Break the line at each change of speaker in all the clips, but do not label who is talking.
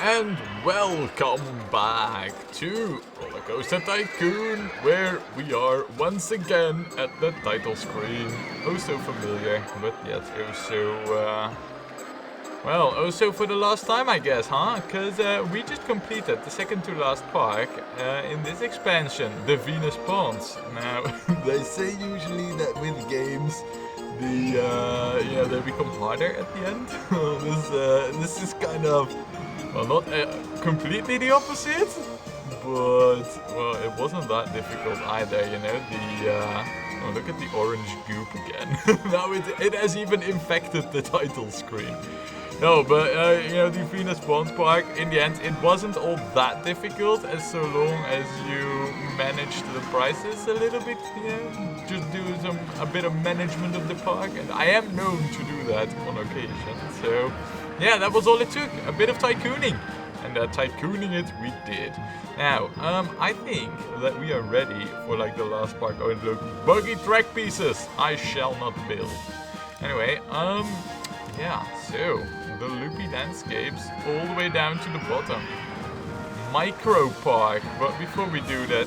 and welcome back to Rollercoaster Tycoon, where we are once again at the title screen. Oh so familiar, but yet oh so for the last time, I guess, huh? Because we just completed the second to last park in this expansion, the Venus Ponds. Now, they say usually that with games, they become harder at the end. This is kind of, well, not completely the opposite, but, well, it wasn't that difficult either, you know, oh, look at the orange goop again. Now it has even infected the title screen. No, but, the Venus Ponds Park, in the end, it wasn't all that difficult, as so long as you managed the prices a little bit, just do a bit of management of the park, and I am known to do that on occasion, so, yeah, that was all it took, a bit of tycooning, and tycooning it we did. Now, I think that we are ready for, like, the last park. Oh, look, buggy track pieces, I shall not build. Anyway, yeah, so, the Loopy landscapes all the way down to the bottom. Micro park, but before we do that,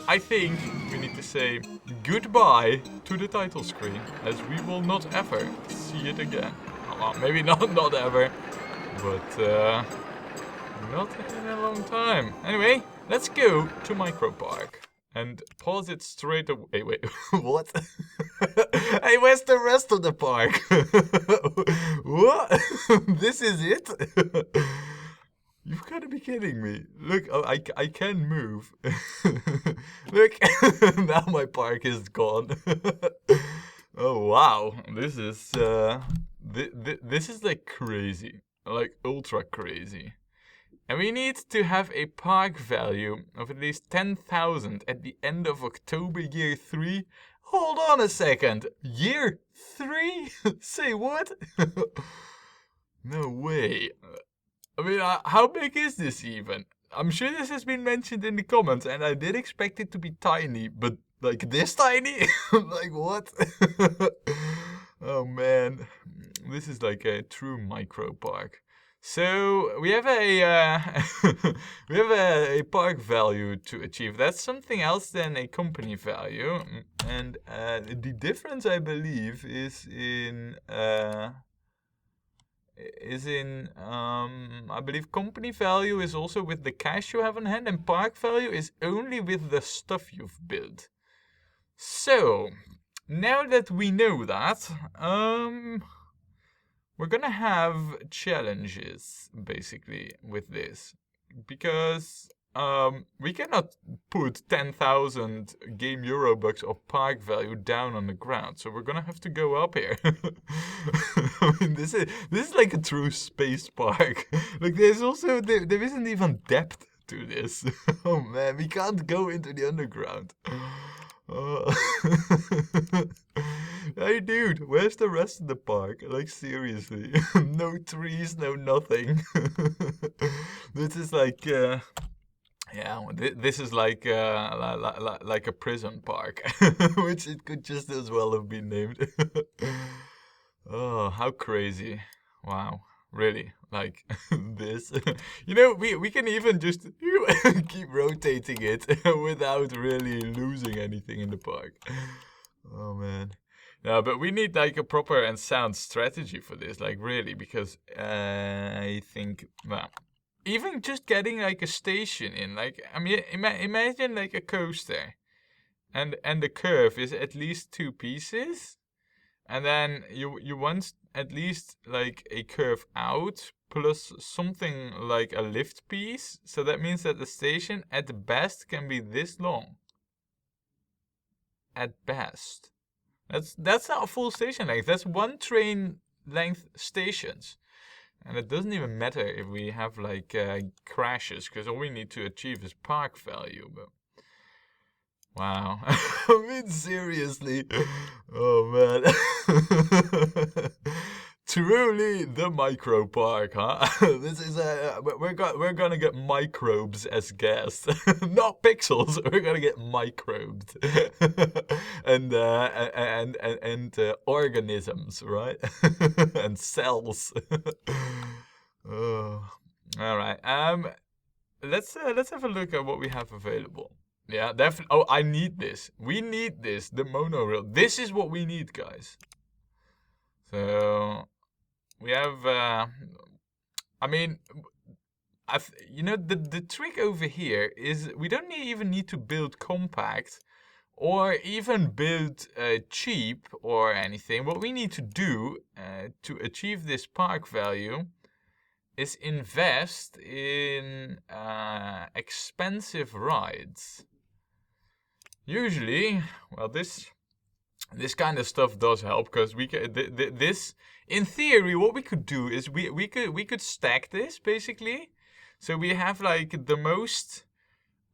I think we need to say goodbye to the title screen, as we will not ever see it again. Well, maybe not ever, but not in a long time. Anyway, let's go to Micro Park. And pause it straight away. Wait, what? Hey, where's the rest of the park? What? This is it? You've got to be kidding me. Look, oh, I can move. Look, now my park is gone. Oh, wow. This is, this is like crazy. Like ultra crazy. And we need to have a park value of at least 10,000 at the end of October year 3. Hold on a second. Year 3? Say what? No way. I mean, how big is this even? I'm sure this has been mentioned in the comments, and I did expect it to be tiny, but like this tiny? Like what? Oh man. This is like a true micro park. So we have a park value to achieve. That's something else than a company value, and the difference, I believe, is in I believe company value is also with the cash you have on hand, and park value is only with the stuff you've built. So now that we know that, we're gonna have challenges, basically, with this. Because, we cannot put 10,000 game Eurobucks of park value down on the ground. So we're gonna have to go up here. I mean, this is like a true space park. Like, there's also, there isn't even depth to this. Oh man, we can't go into the underground. Hey dude, where's the rest of the park? Like seriously, no trees, no nothing. This is like, yeah, this is like a prison park, which it could just as well have been named. Oh, how crazy! Wow, really, like this. You know, we can even just keep rotating it without really losing anything in the park. Oh man. No, but we need like a proper and sound strategy for this, like really, because I think, well, even just getting like a station in, like, I mean, imagine like a coaster, and the curve is at least 2 pieces, and then you want at least like a curve out plus something like a lift piece, so that means that the station at best can be this long. At best. That's not a full station length. That's 1 train length stations. And it doesn't even matter if we have like crashes, because all we need to achieve is park value. But wow. I mean, seriously. Oh man. Truly the micro park, huh? This is we're gonna get microbes as guests, not pixels. We're gonna get microbes, and organisms, right? And cells. Oh. All right. let's have a look at what we have available. Yeah, definitely. Oh, I need this. We need this. The monorail. This is what we need, guys. So we have. I mean, you know, the trick over here is we don't even need to build compact or even build cheap or anything. What we need to do to achieve this park value is invest in expensive rides. Usually, well, this kind of stuff does help because we can. This, in theory, what we could do is we could stack this basically, so we have like the most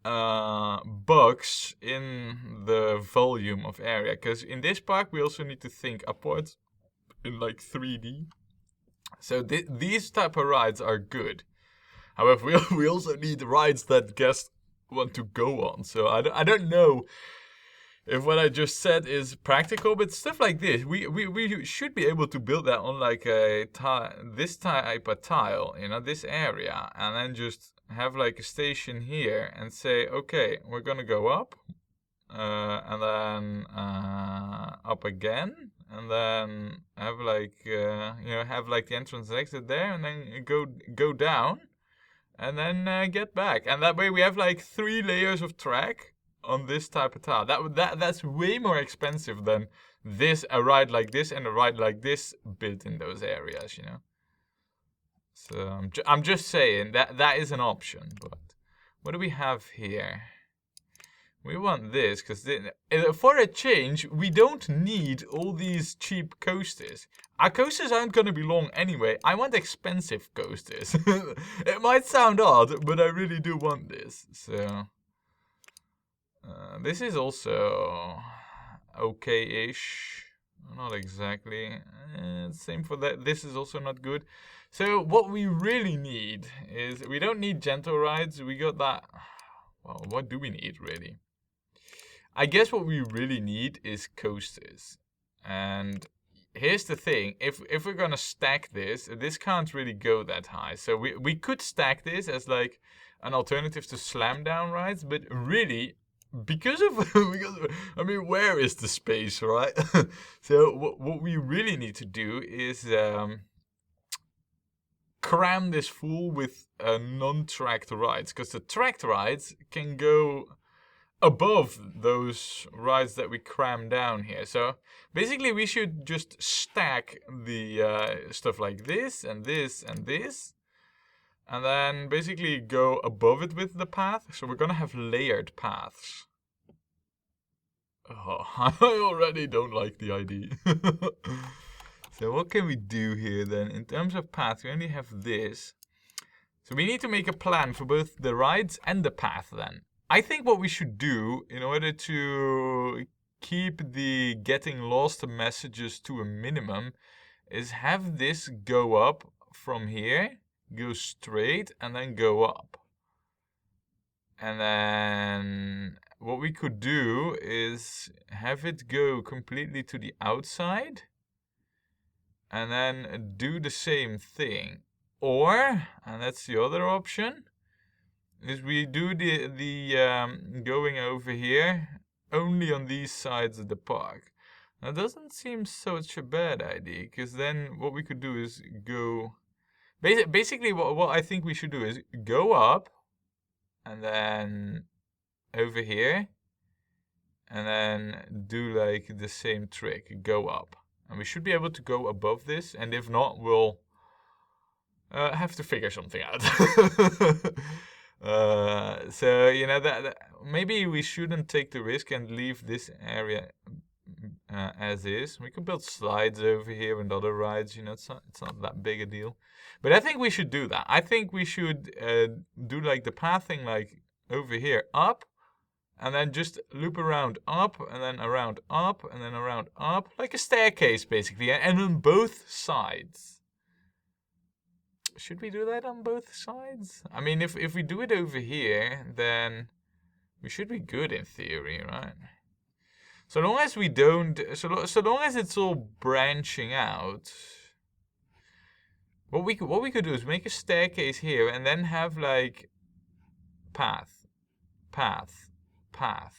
bugs in the volume of area. Because in this park we also need to think upwards in like 3D. So these type of rides are good. However, we also need rides that guests want to go on. So I don't know if what I just said is practical, but stuff like this, we should be able to build that on like this type of tile, you know, this area, and then just have like a station here and say, okay, we're gonna go up, and then up again, and then have like have like the entrance and exit there, and then go down, and then get back, and that way we have like 3 layers of track on this type of tile. That's way more expensive than a ride like this and a ride like this built in those areas, you know. So I'm just saying that is an option. But what do we have here? We want this because for a change we don't need all these cheap coasters. Our coasters aren't going to be long anyway. I want expensive coasters. It might sound odd, but I really do want this. So this is also okay-ish. Not exactly. Same for that. This is also not good. So what we really need is, we don't need gentle rides. We got that. Well, what do we need really? I guess what we really need is coasters. And here's the thing. If we're going to stack this can't really go that high. So we could stack this as like an alternative to slam down rides, but really, because I mean, where is the space, right? So what we really need to do is cram this full with non-tracked rides, because the tracked rides can go above those rides that we cram down here. So basically we should just stack the stuff like this and this and this, and then basically go above it with the path. So we're gonna have layered paths. Oh, I already don't like the idea. So what can we do here then? In terms of path, we only have this. So we need to make a plan for both the rides and the path then. I think what we should do in order to keep the getting lost messages to a minimum is have this go up from here, go straight, and then go up. And then what we could do is have it go completely to the outside and then do the same thing. Or, and that's the other option, is we do the going over here only on these sides of the park. That doesn't seem such a bad idea, because then what we could do is go... Basically, what I think we should do is go up, and then over here, and then do like the same trick, go up. And we should be able to go above this, and if not, we'll have to figure something out. So, you know, that maybe we shouldn't take the risk and leave this area as is. We could build slides over here and other rides, you know, it's not that big a deal. But I think we should do that. I think we should do like the path thing, like over here, up, and then just loop around up, and then around up, and then around up, like a staircase basically, and on both sides. Should we do that on both sides? I mean, if we do it over here, then we should be good in theory, right? So long as we don't, so long as it's all branching out. What we could do is make a staircase here, and then have like path, path, path.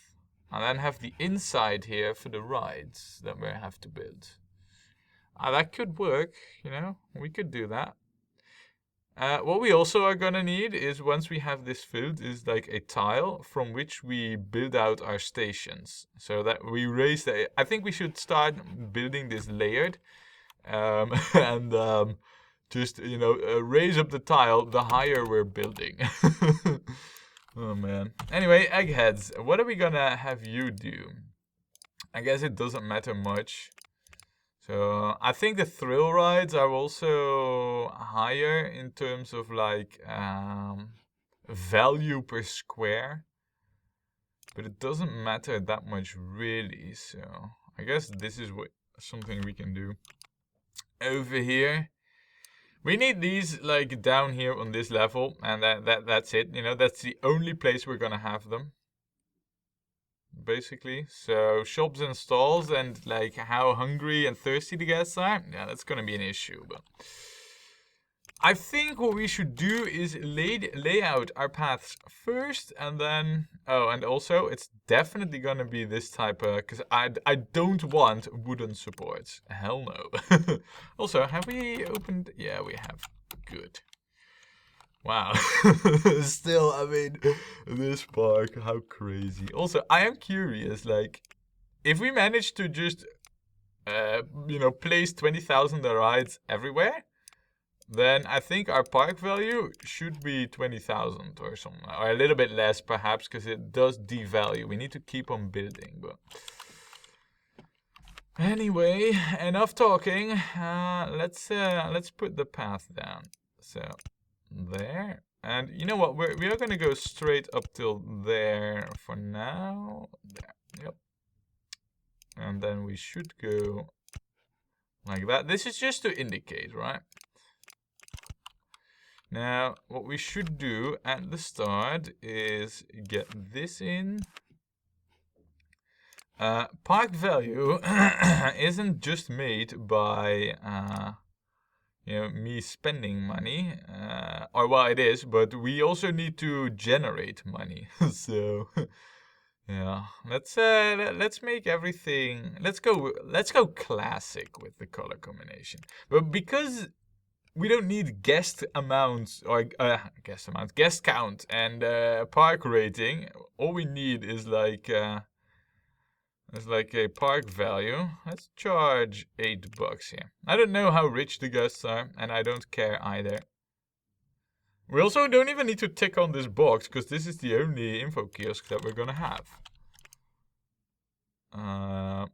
And then have the inside here for the rides that we have to build. That could work, you know, we could do that. What we also are gonna need is, once we have this filled, is like a tile from which we build out our stations. So that we raise the... I think we should start building this layered. And just, you know, raise up the tile the higher we're building. Oh man. Anyway, eggheads, what are we gonna have you do? I guess it doesn't matter much. So I think the thrill rides are also higher in terms of like value per square. But it doesn't matter that much really. So I guess this is something we can do. Over here, we need these like down here on this level, and that's it. You know, that's the only place we're gonna have them, basically. So shops and stalls, and like how hungry and thirsty the guests are, yeah, that's gonna be an issue. But I think what we should do is lay out our paths first, and then... Oh, and also, it's definitely gonna be this type of... Because I don't want wooden supports. Hell no. Also, have we opened... Yeah, we have. Good. Wow. Still, I mean, this park, how crazy. Also, I am curious, like, if we manage to just, you know, place 20,000 rides everywhere, then I think our park value should be 20,000 or something, or a little bit less perhaps, because it does devalue. We need to keep on building, but anyway, enough talking. Let's put the path down. So there, and you know what? We are gonna go straight up till there for now. There, yep. And then we should go like that. This is just to indicate, right? Now, what we should do at the start is get this in. Park value isn't just made by, you know, me spending money, or well, it is, but we also need to generate money. So, yeah, let's make everything. Let's go classic with the color combination, but because we don't need guest amounts or guest count and park rating. All we need is like a park value. Let's charge $8 here. I don't know how rich the guests are, and I don't care either. We also don't even need to tick on this box, because this is the only info kiosk that we're gonna have.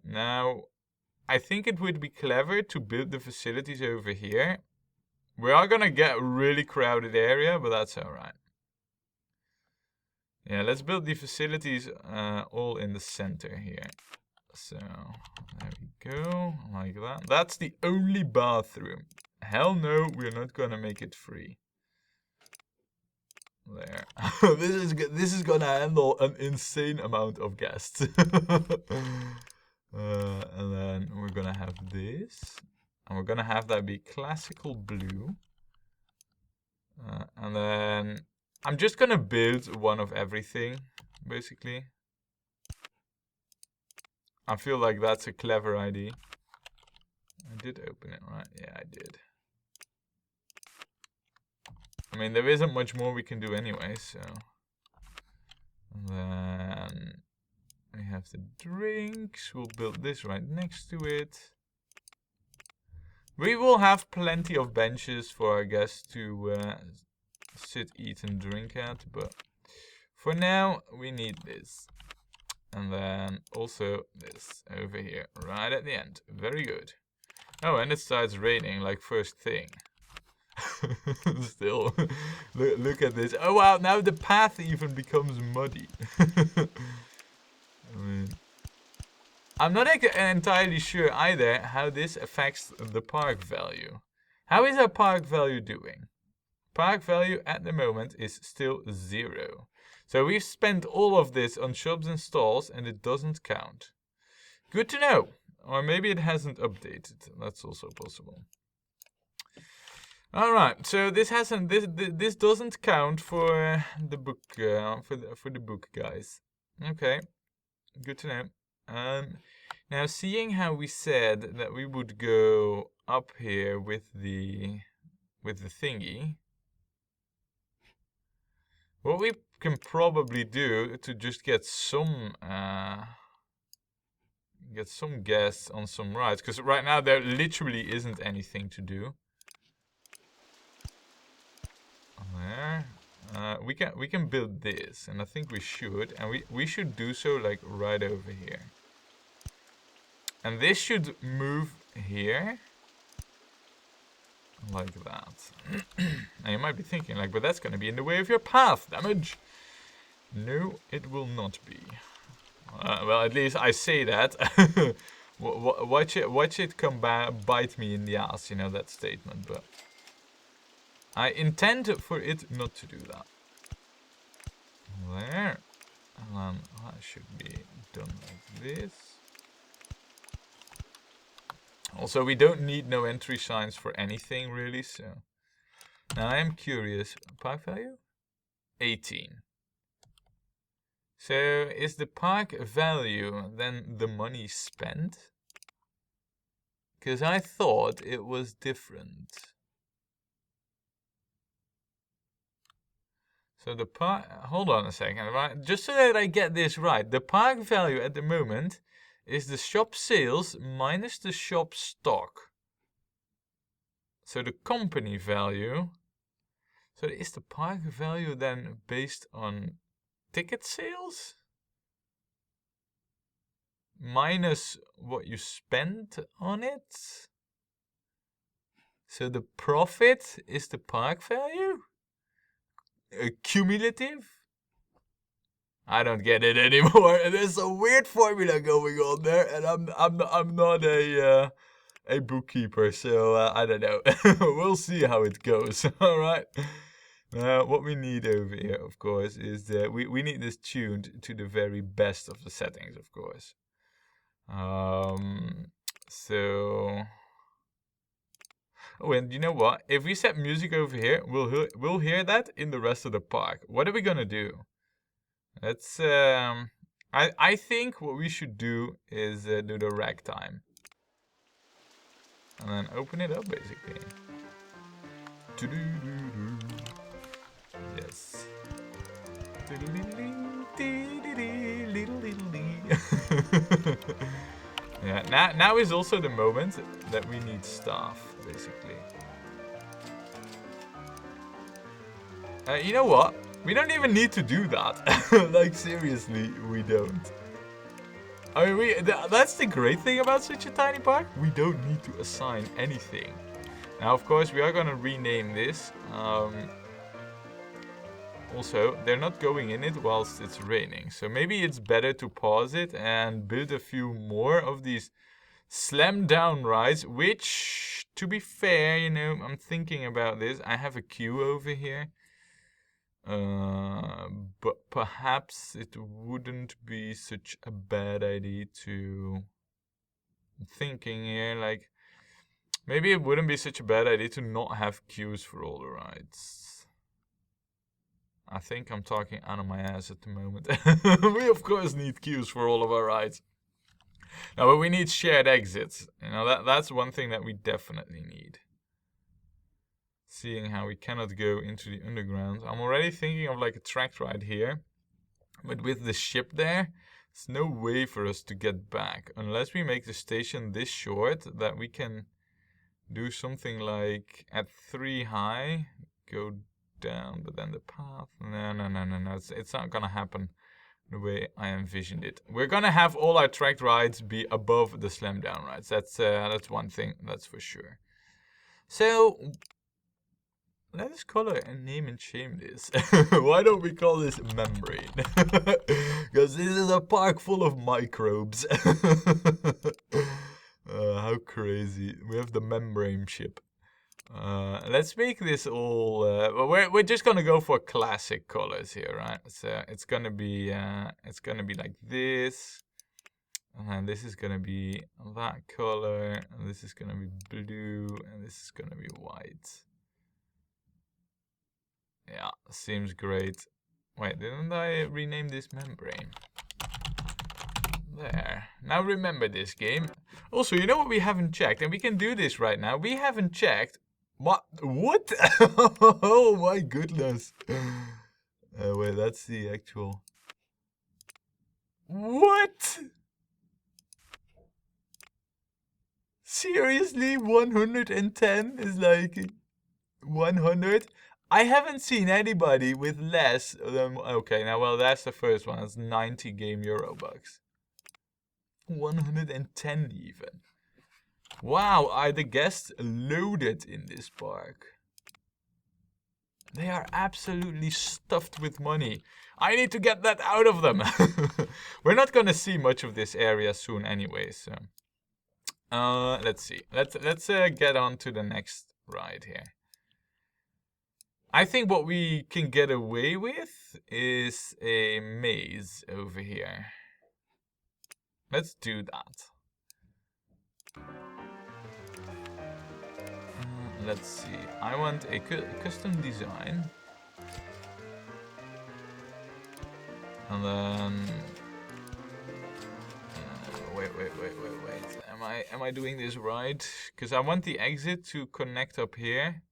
Now, I think it would be clever to build the facilities over here. We are gonna get a really crowded area, but that's alright. Yeah, let's build the facilities all in the center here. So, there we go, like that. That's the only bathroom. Hell no, we're not gonna make it free. There. This is gonna handle an insane amount of guests. And then we're gonna have this. And we're gonna have that be classical blue. And then I'm just gonna build one of everything, basically. I feel like that's a clever idea. I did open it, right? Yeah, I did. I mean, there isn't much more we can do anyway, so. And then we have the drinks. We'll build this right next to it. We will have plenty of benches for our guests to sit, eat, and drink at, but for now, we need this. And then also this over here, right at the end. Very good. Oh, and it starts raining like first thing. Still, look at this. Oh wow, now the path even becomes muddy. I mean, I'm not entirely sure either how this affects the park value. How is our park value doing? Park value at the moment is still 0. So we've spent all of this on shops and stalls and it doesn't count. Good to know. Or maybe it hasn't updated. That's also possible. All right, so this hasn't this doesn't count for the book for the book, guys. Okay, good to know. Now seeing how we said that we would go up here with the thingy, what we can probably do to just get some gas on some rides, because right now there literally isn't anything to do. There. We can build this, and I think we should, and we should do so like right over here. And this should move here. Like that. Now you might be thinking like, but that's gonna be in the way of your path, damage. No, it will not be. Well, at least I say that. Watch it come back, bite me in the ass, you know, that statement, but I intend for it not to do that. There. And then that should be done like this. Also, we don't need no entry signs for anything, really, so... Now, I am curious. Park value? 18. So, is the park value then the money spent? Because I thought it was different. So the park... Hold on a second, right? Just so that I get this right. The park value at the moment is the shop sales minus the shop stock. So the company value... So is the park value then based on ticket sales? Minus what you spent on it? So the profit is the park value? Cumulative? I don't get it anymore. There's a weird formula going on there, and I'm not a bookkeeper, so I don't know. We'll see how it goes. All right. What we need over here, of course, is that we need this tuned to the very best of the settings, of course. So. Oh, and you know what? If we set music over here, we'll hear that in the rest of the park. What are we gonna do? Let's I think what we should do is do the ragtime. And then open it up basically. Yes. Yeah, now is also the moment that we need staff, basically. You know what? We don't even need to do that. Like, seriously, we don't. I mean, that's the great thing about such a tiny park. We don't need to assign anything. Now, of course, we are going to rename this. Also, they're not going in it whilst it's raining. So maybe it's better to pause it and build a few more of these slam down rides. Which, to be fair, you know, I'm thinking about this. I have a queue over here. But perhaps it wouldn't be such a bad idea to... I'm thinking here, like... Maybe it wouldn't be such a bad idea to not have queues for all the rides. I think I'm talking out of my ass at the moment. We of course need queues for all of our rides. Now, but we need shared exits. You know, that's one thing that we definitely need. Seeing how we cannot go into the underground. I'm already thinking of like a track ride here. But with the ship there, there's no way for us to get back. Unless we make the station this short that we can do something like at 3 high, go down, but then the path. No. It's not gonna happen the way I envisioned it. We're gonna have all our tracked rides be above the slam down rides. That's one thing, that's for sure. So let us color and name and shame this. Why don't we call this membrane? Because this is a park full of microbes. How crazy. We have the membrane ship. Let's make this all... we're just gonna go for classic colors here, right? So it's gonna be like this. And this is gonna be that color. And this is gonna be blue. And this is gonna be white. Seems great. Wait, didn't I rename this membrane? There. Now remember this game. Also, you know what we haven't checked? And we can do this right now. We haven't checked. What? Oh my goodness. Wait, that's the actual... What? Seriously? 110 is like 100? I haven't seen anybody with less than... Okay, now, well, that's the first one. It's 90 game Eurobucks. 110 even. Wow, are the guests loaded in this park? They are absolutely stuffed with money. I need to get that out of them. We're not gonna see much of this area soon anyway, so... let's see. Let's get on to the next ride here. I think what we can get away with is a maze over here. Let's do that. Let's see. I want a custom design. And then... wait. Am I doing this right? Because I want the exit to connect up here.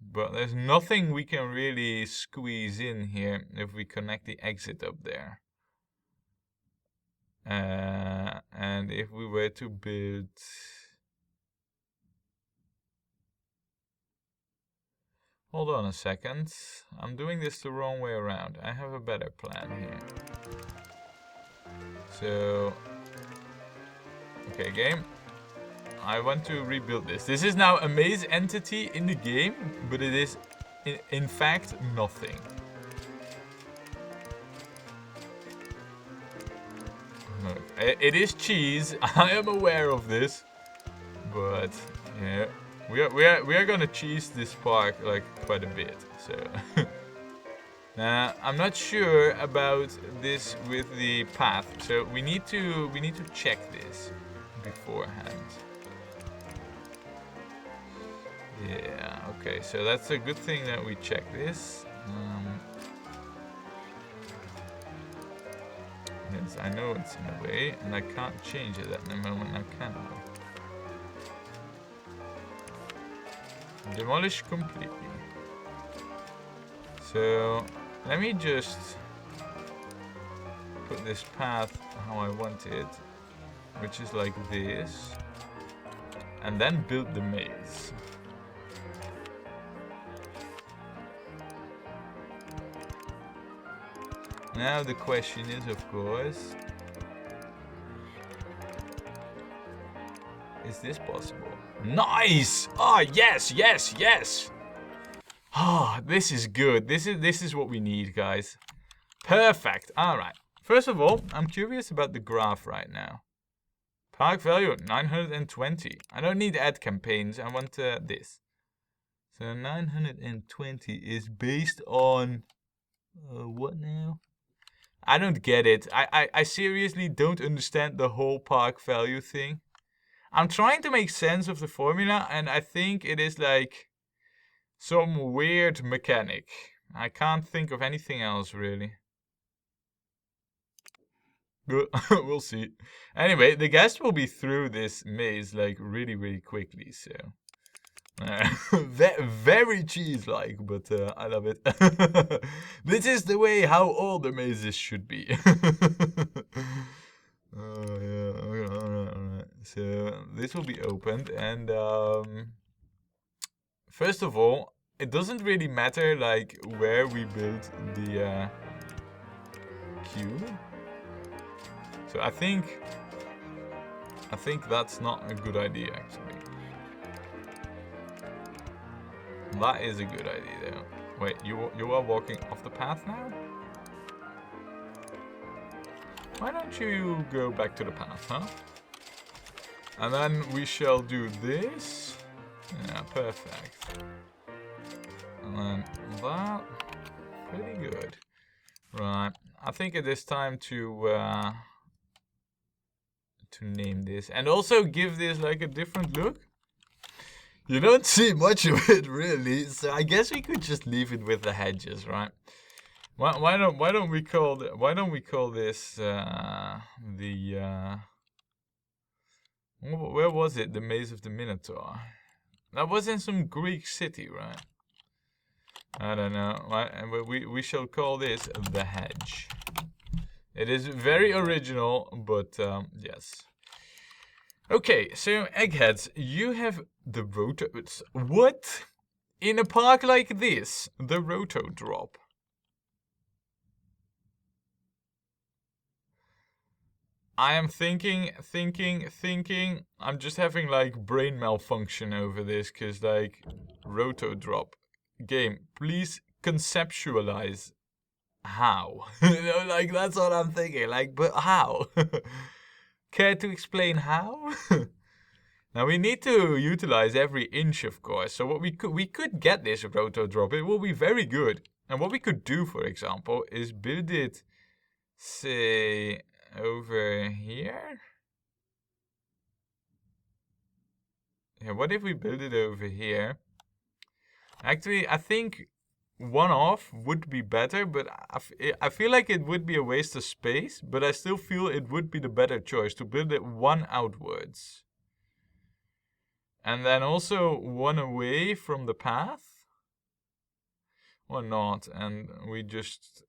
But there's nothing we can really squeeze in here if we connect the exit up there. And if we were to build... Hold on a second. I'm doing this the wrong way around. I have a better plan here. So... Okay, game. I want to rebuild this. This is now a maze entity in the game, but it is in fact nothing. Look, it is cheese. I am aware of this, but yeah, we are gonna cheese this park like quite a bit. So now I'm not sure about this with the path. So we need to check this beforehand. Yeah, okay, so that's a good thing that we check this. Yes, I know it's in a way, and I can't change it at the moment, now can I? Demolish completely. So, let me just put this path how I want it, which is like this, and then build the maze. Now the question is, of course, is this possible? Nice! Ah, yes, yes, yes! Ah, this is good. This is what we need, guys. Perfect. All right. First of all, I'm curious about the graph right now. Park value 920. I don't need ad campaigns. I want this. So 920 is based on what now? I don't get it. I seriously don't understand the whole park value thing. I'm trying to make sense of the formula, and I think it is like some weird mechanic. I can't think of anything else, really. We'll see. Anyway, the guest will be through this maze like really, really quickly, so... very cheese-like, but I love it. This is the way how all the mazes should be. Yeah, alright. So this will be opened, and first of all, it doesn't really matter like where we build the cube. So I think that's not a good idea, actually. That is a good idea, though. Wait, you are walking off the path now? Why don't you go back to the path, huh? And then we shall do this. Yeah, perfect. And then that. Pretty good. Right. I think it is time to name this. And also give this like a different look. You don't see much of it really, so I guess we could just leave it with the hedges, right? Why don't we call this where was it? The Maze of the Minotaur. That was in some Greek city, right? I don't know. We shall call this the hedge. It is very original, but yes. Okay, so eggheads, you have the roto. What? In a park like this, the roto drop. I am thinking. I'm just having like brain malfunction over this, cause like roto drop. Game, please conceptualize how. You know, like that's what I'm thinking. Like, but how? Care to explain how? Now we need to utilize every inch, of course. So what we could get this roto drop. It will be very good. And what we could do, for example, is build it, say, over here. Yeah, what if we build it over here? Actually, I think one off would be better, but I feel like it would be a waste of space, but I still feel it would be the better choice to build it one outwards. And then also one away from the path. Or not, and we just,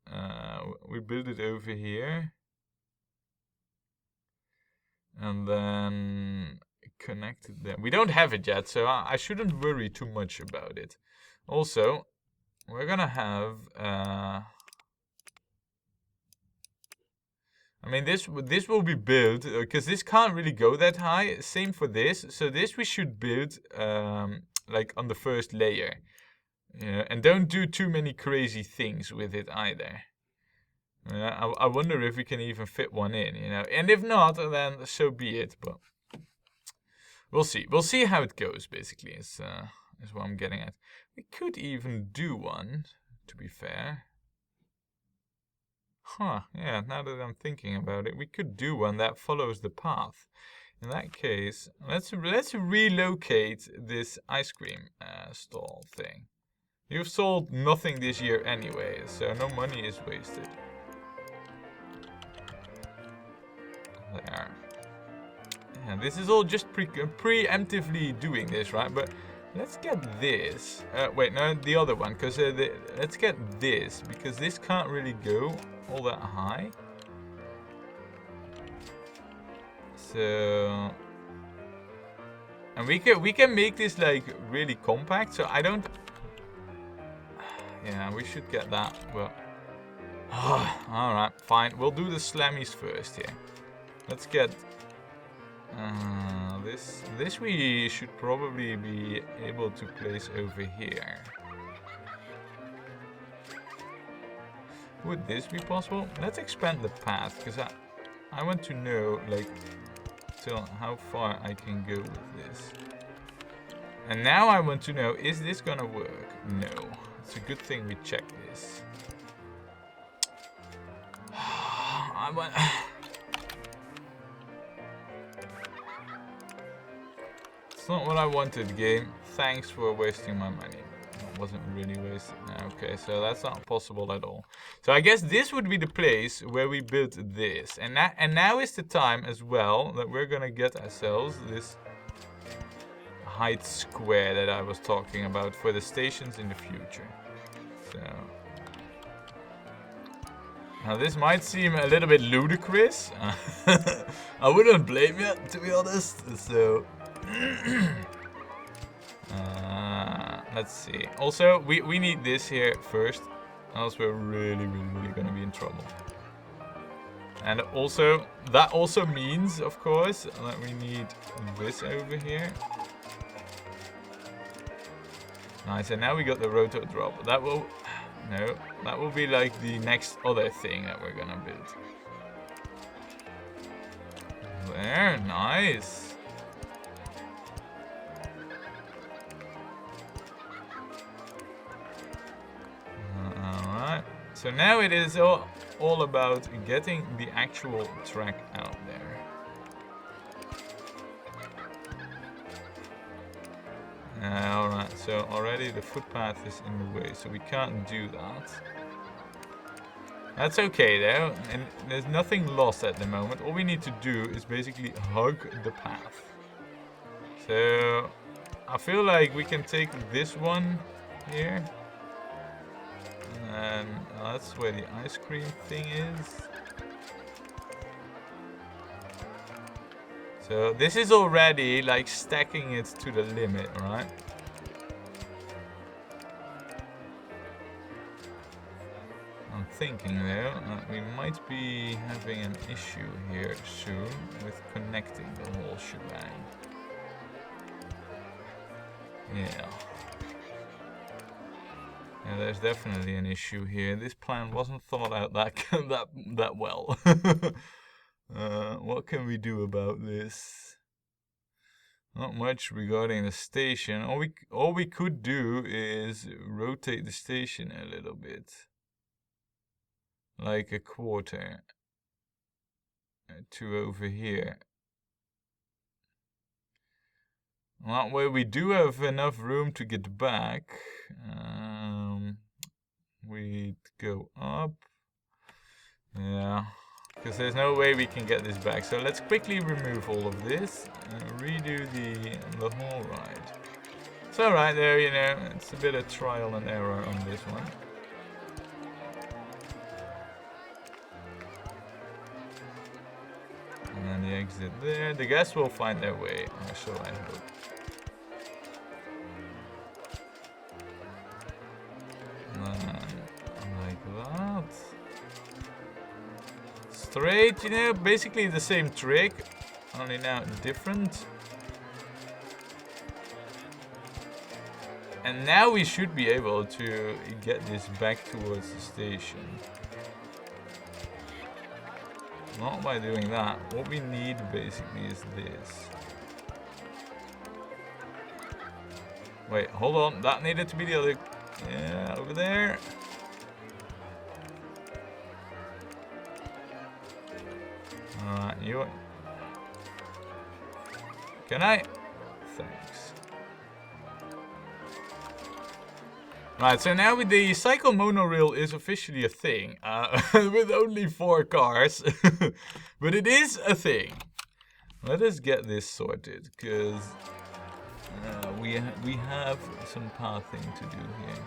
we build it over here. And then connect it there. We don't have it yet, so I shouldn't worry too much about it. Also, we're gonna have, I mean, this will be built, because this can't really go that high. Same for this. So this we should build, like on the first layer. And don't do too many crazy things with it either. I wonder if we can even fit one in, you know. And if not, then so be it. But we'll see. We'll see how it goes, basically, is what I'm getting at. We could even do one, to be fair. Huh, yeah, now that I'm thinking about it, we could do one that follows the path. In that case, let's relocate this ice cream stall thing. You've sold nothing this year anyway, so no money is wasted. There. Yeah, this is all just preemptively doing this, right? But let's get this. Wait, no, the other one, because let's get this, because this can't really go all that high. So, and we can make this like really compact. So I don't. Yeah, we should get that, but all right, fine. We'll do the slammies first here. Let's get this. This we should probably be able to place over here. Would this be possible? Let's expand the path, because I want to know like till how far I can go with this. And now I want to know, is this gonna work? No. It's a good thing we checked this. It's not what I wanted, game. Thanks for wasting my money. It wasn't really wasted. Okay, so that's not possible at all. So I guess this would be the place where we built this. And now is the time as well that we're gonna get ourselves this height square that I was talking about for the stations in the future. So now this might seem a little bit ludicrous. I wouldn't blame you, to be honest. So let's see. Also, we need this here first, else we're really gonna be in trouble. And also, that also means, of course, that we need this over here. Nice, and now we got the roto drop. That will be like the next other thing that we're gonna build. There, nice. Alright, so now it is all about getting the actual track out there. so already the footpath is in the way, so we can't do that. That's okay though, and there's nothing lost at the moment. All we need to do is basically hug the path. So I feel like we can take this one here. And that's where the ice cream thing is. So this is already like stacking it to the limit, right? I'm thinking though that we might be having an issue here soon with connecting the whole shebang. Yeah. Yeah, there's definitely an issue here. This plan wasn't thought out that well. What can we do about this? Not much regarding the station. All we could do is rotate the station a little bit. Like a quarter. To over here. That way we do have enough room to get back. We'd go up. Yeah. Because there's no way we can get this back. So let's quickly remove all of this and redo the whole ride. It's alright there, you know. It's a bit of trial and error on this one. And then the exit there. The guests will find their way, so I hope. Like that. Straight, you know, basically the same trick, only now different. And now we should be able to get this back towards the station. Not by doing that. What we need basically is this. Wait, hold on. That needed to be the other. Yeah, over there. You. Can I? Thanks. Right, so now with the cycle monorail is officially a thing, with only 4 cars, but it is a thing. Let us get this sorted, because we have some pathing to do here.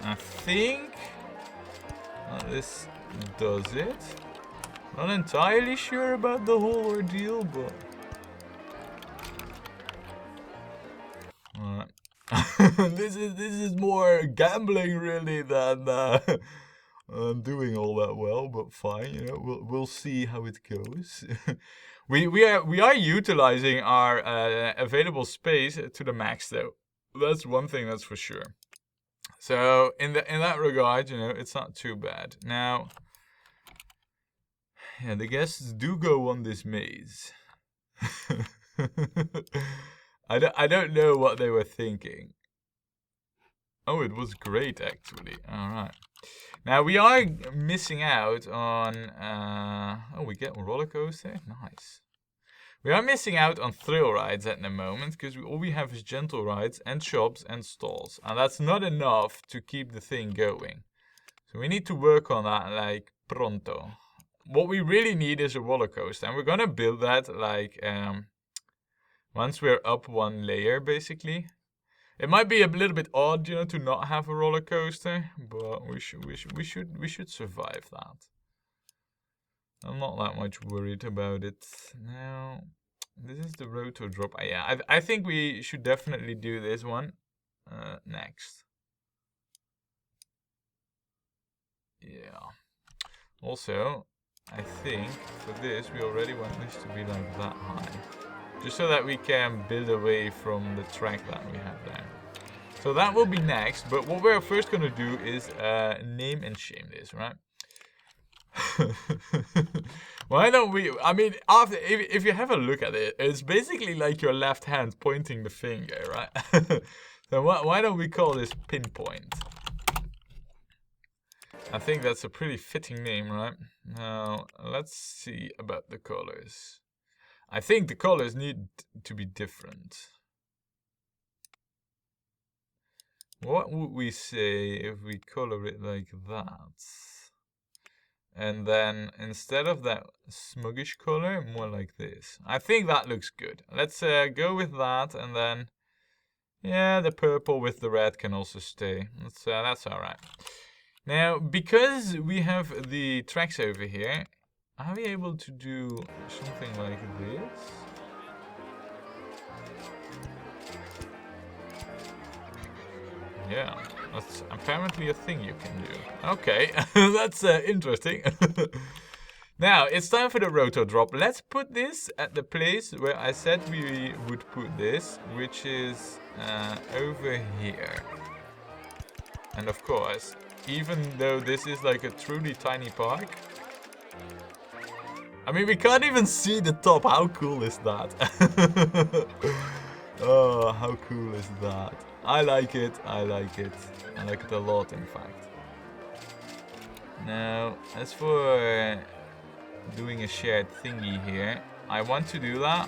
I think this does it. Not entirely sure about the whole ordeal, but this is more gambling really than doing all that well. But fine, you know, we'll see how it goes. we are utilizing our available space to the max, though. That's one thing that's for sure. So in that regard, you know, it's not too bad. Now, yeah, the guests do go on this maze. I don't know what they were thinking. Oh, it was great actually. All right. Now we are missing out on. Oh, we get roller coaster. Nice. We are missing out on thrill rides at the moment because all we have is gentle rides and shops and stalls. And that's not enough to keep the thing going. So we need to work on that like pronto. What we really need is a roller coaster. And we're going to build that like once we're up one layer basically. It might be a little bit odd, you know, to not have a roller coaster. But we should survive that. I'm not that much worried about it. Now, this is the roto drop. Yeah, I think we should definitely do this one next. Yeah. Also, I think for this, we already want this to be like that high. Just so that we can build away from the track that we have there. So that will be next. But what we're first going to do is name and shame this, right? Why don't we? I mean, after if you have a look at it, it's basically like your left hand pointing the finger, right? So why don't we call this pinpoint? I think that's a pretty fitting name, right? Now let's see about the colors. I think the colors need to be different. What would we say if we color it like that? And then instead of that smuggish color, more like this. I think that looks good. Let's go with that, and then yeah, the purple with the red can also stay. That's all right. Now, because we have the tracks over here, are we able to do something like this? Yeah, that's apparently a thing you can do. Okay, that's interesting. Now, it's time for the roto drop. Let's put this at the place where I said we would put this, which is over here. And of course, even though this is like a truly tiny park, I mean, we can't even see the top. How cool is that? Oh, how cool is that? I like it, I like it. I like it a lot, in fact. Now, as for doing a shared thingy here, I want to do that.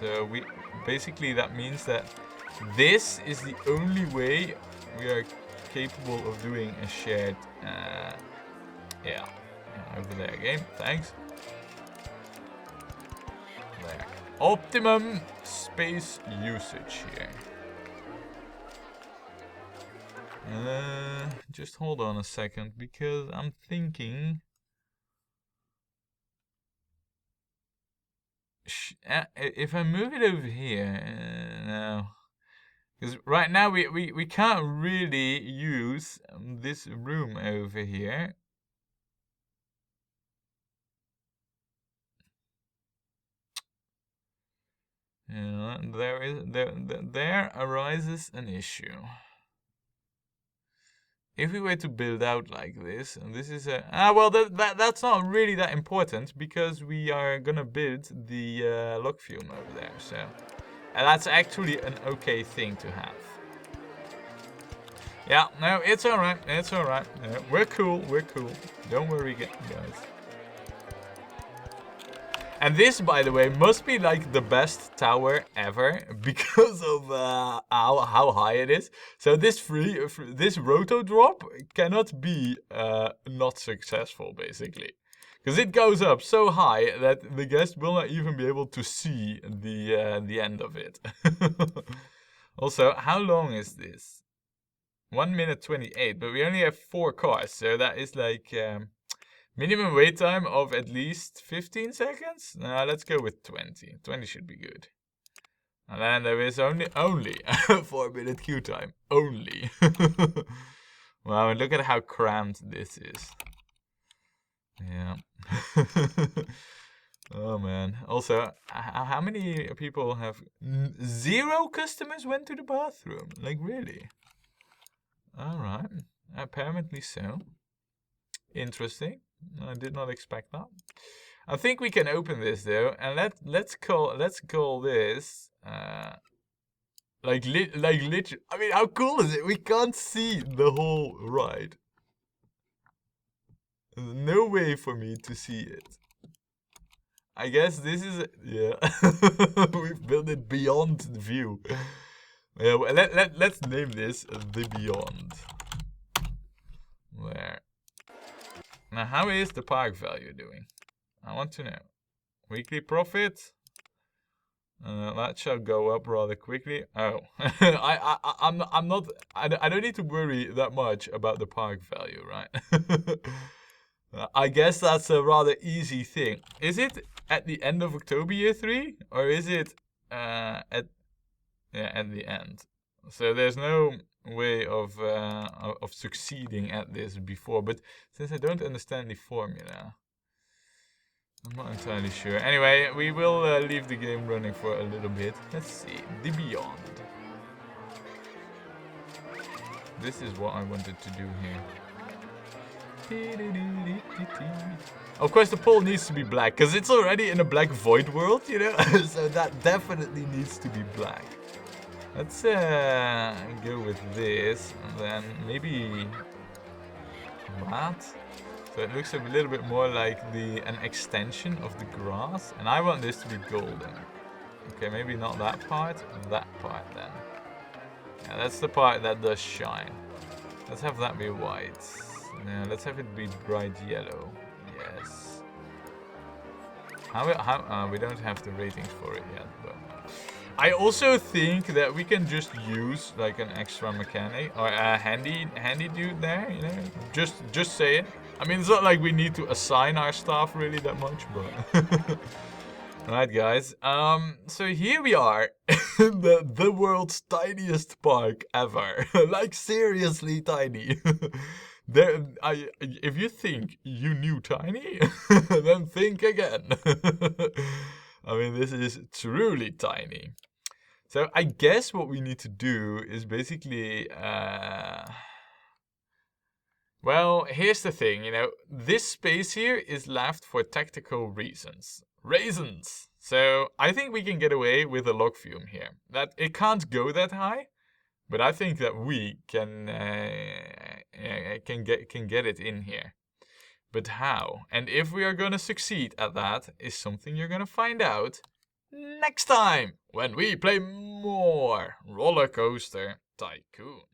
So basically that means that this is the only way we are capable of doing a shared, yeah, over there again, thanks. There. Optimum space usage here. Just hold on a second, because I'm thinking if I move it over here, no, because right now we can't really use this room over here. Yeah, there arises an issue. If we were to build out like this, and this is a well, that's not really that important, because we are gonna build the log fume over there. So, and that's actually an okay thing to have. Yeah, no, it's all right. It's all right. We're cool. We're cool. Don't worry, guys. And this, by the way, must be like the best tower ever because of how high it is. So this this roto drop cannot be not successful, basically, because it goes up so high that the guest will not even be able to see the end of it. Also, how long is this? 1 minute 28, but we only have 4 cars, so that is like minimum wait time of at least 15 seconds? Now let's go with 20. 20 should be good. And then there is only 4-minute queue time. Only. Wow, and look at how cramped this is. Yeah. Oh man. Also, how many people have... 0 customers went to the bathroom? Like, really? Alright. Apparently so. Interesting. I did not expect that. I think we can open this though, and let's call this like literally. I mean, how cool is it? We can't see the whole ride. There's no way for me to see it. I guess this is yeah. We've built it beyond the view. Yeah, well, let's name this the Beyond. Where? Now, how is the park value doing? I want to know. Weekly profit? That shall go up rather quickly. Oh, I'm not. I don't need to worry that much about the park value, right? I guess that's a rather easy thing. Is it at the end of October year 3, or is it at the end? So there's no way of succeeding at this before, but since I don't understand the formula, I'm not entirely sure. Anyway, we will leave the game running for a little bit. Let's see, the Beyond. This is what I wanted to do here. Of course, the pole needs to be black, because it's already in a black void world, you know? So that definitely needs to be black. Let's go with this, and then maybe that. So it looks a little bit more like an extension of the grass. And I want this to be golden. Okay, maybe not that part then. Yeah, that's the part that does shine. Let's have that be white. No, let's have it be bright yellow. Yes. We don't have the ratings for it yet, but I also think that we can just use like an extra mechanic or a handy dude there, you know? Just say it. I mean, it's not like we need to assign our staff really that much, but Alright guys, so here we are, the world's tiniest park ever. Like seriously tiny. If you think you knew tiny, then think again. I mean, this is truly tiny. So I guess what we need to do is basically, well, here's the thing, you know, this space here is left for tactical reasons. So I think we can get away with a log fume here. That it can't go that high, but I think that we can get it in here. But how? And if we are gonna succeed at that is something you're gonna find out next time when we play more Rollercoaster Tycoon.